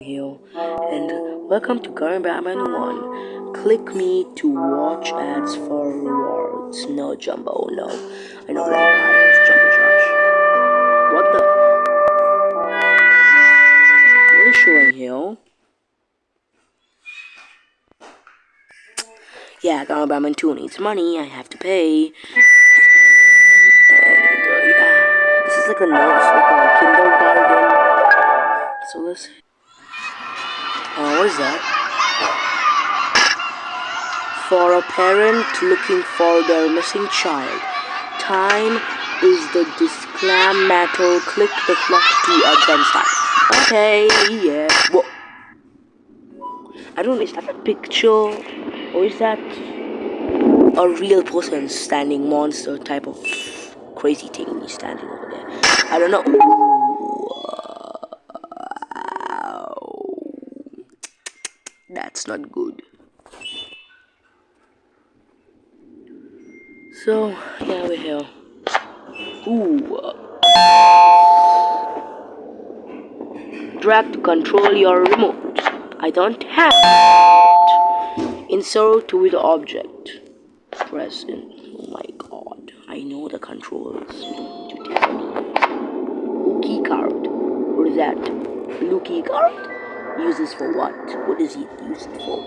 Here and welcome to Garten 1. Click me to watch ads for rewards. No Jumbo, no. I know that guy is Jumbo Josh. What is showing here? Yeah, Garten 2 needs money. I have to pay. And yeah, this is like a nurse, like a kindergarten. So let's. What is that? For a parent looking for their missing child. Time is the disclamator. Click the clock to advance time. Okay, yeah. Whoa. I don't know, is that a picture? Or is that a real person standing monster type of crazy thing standing over there? I don't know. That's not good. So, yeah, we're here. Ooh. Drag to control your remote. I don't have it. Insert to the object. Press in. Oh my god. I know the controls. You need to tell me. Blue key card. What is that? Blue key card? Uses for what? What is it used for?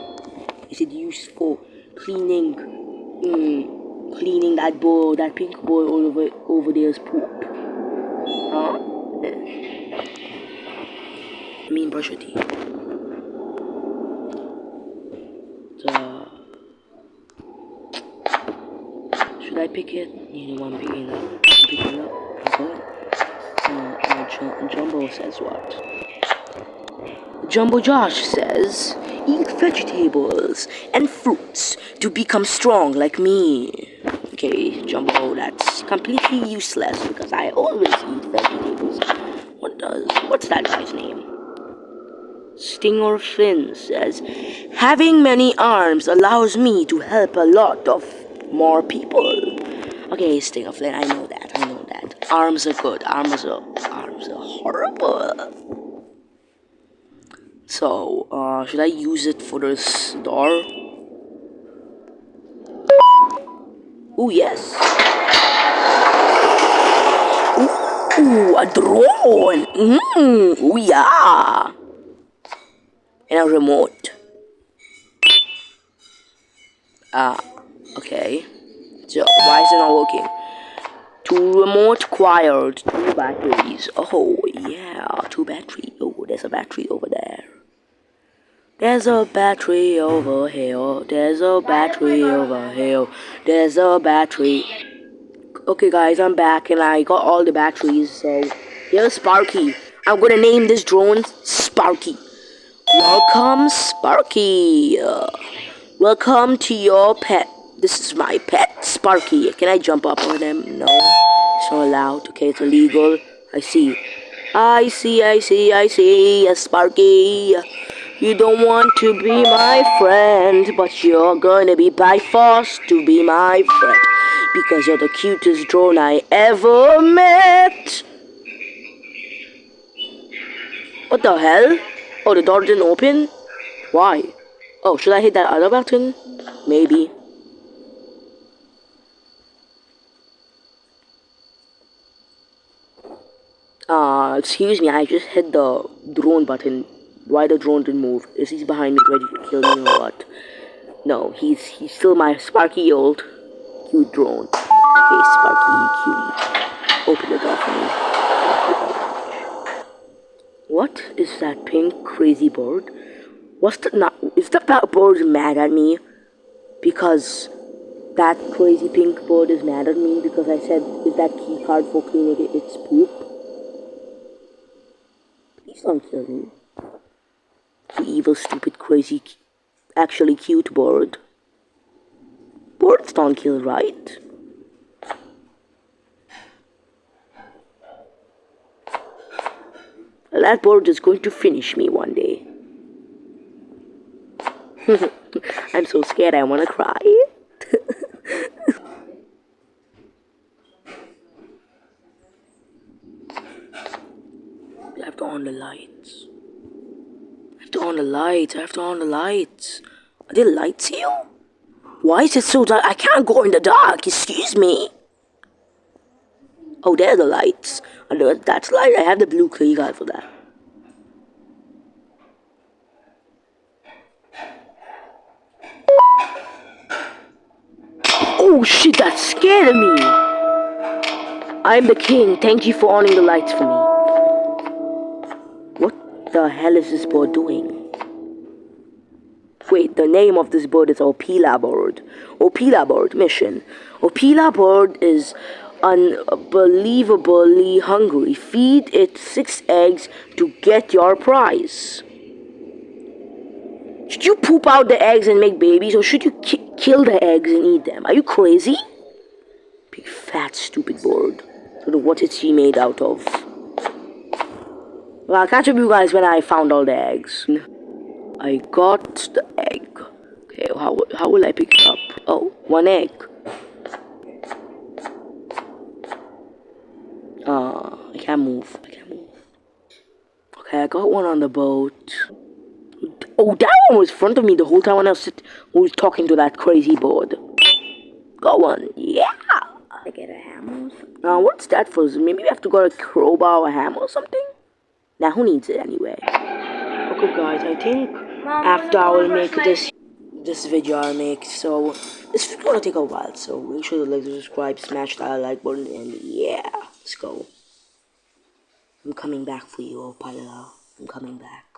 Is it used for cleaning? Cleaning that bowl, that pink bowl over there's poop. Huh? I mean, brush your teeth. Should I pick it? You know, I'm picking it up. I'm picking it up. Good. Jumbo says what? Jumbo Josh says, eat vegetables and fruits to become strong like me. Okay, Jumbo, that's completely useless because I always eat vegetables. What's that guy's name? Stinger Finn says, having many arms allows me to help a lot of more people. Okay, Stinger Flynn, I know that. Arms are good. Arms are horrible. So, should I use it for this door? Oh yes. Ooh, a drone. Oh yeah. And a remote. Okay. So, why is it not working? Two remote acquired, 2 batteries. Oh, yeah, 2 batteries. Oh, there's a battery over there. There's a battery over here. There's a battery over here. There's a battery. Okay, guys, I'm back and I got all the batteries. So, here's Sparky. I'm gonna name this drone Sparky. Welcome, Sparky. Welcome to your pet. This is my pet, Sparky. Can I jump up on him? No. It's not allowed. Okay, it's illegal. I see. Yes, Sparky. You don't want to be my friend, but you're gonna be by force to be my friend. Because you're the cutest drone I ever met. What the hell? Oh, the door didn't open? Why? Oh, should I hit that other button? Maybe. Excuse me, I just hit the drone button. Why the drone didn't move? Is he behind me ready to kill me or what? No, he's still my Sparky old cute drone. Okay, Sparky, cutie. Open the door for me. What is that pink crazy bird? Is the bird mad at me? Because that crazy pink bird is mad at me because I said, is that key card for cleaning its poop? Please don't kill me. You evil, stupid, crazy, actually cute bird. Birds don't kill, right? Well, that bird is going to finish me one day. I'm so scared I wanna cry. You have to on the lights. on the lights. I have to on the lights. Are there lights here? Why is it so dark? I can't go in the dark. Excuse me. Oh, there's the lights. That's light. I have the blue key card for that. Oh shit, that scared me. I'm the king. Thank you for on the lights for me. What the hell is this bird doing? Wait, the name of this bird is opila bird. Opila bird mission. Opila bird is unbelievably hungry. Feed it 6 eggs to get your prize. Should you poop out the eggs and make babies, or should you kill the eggs and eat them? Are you crazy? Big fat stupid bird. So what is she made out of? Well, I'll catch up with you guys when I found all the eggs. I got the egg. Okay, how will I pick it up? Oh, 1 egg. I can't move. Okay, I got one on the boat. Oh, that one was in front of me the whole time when I was talking to that crazy bird. Got one. Yeah. I get a hammer. What's that for? Maybe we have to go a crowbar or a hammer or something? Now, who needs it anyway? Okay, guys, I think after I will make this video I'll make, so this is gonna take a while, so make sure to like, subscribe, smash that like button, and yeah, let's go. I'm coming back for you, Opila. I'm coming back.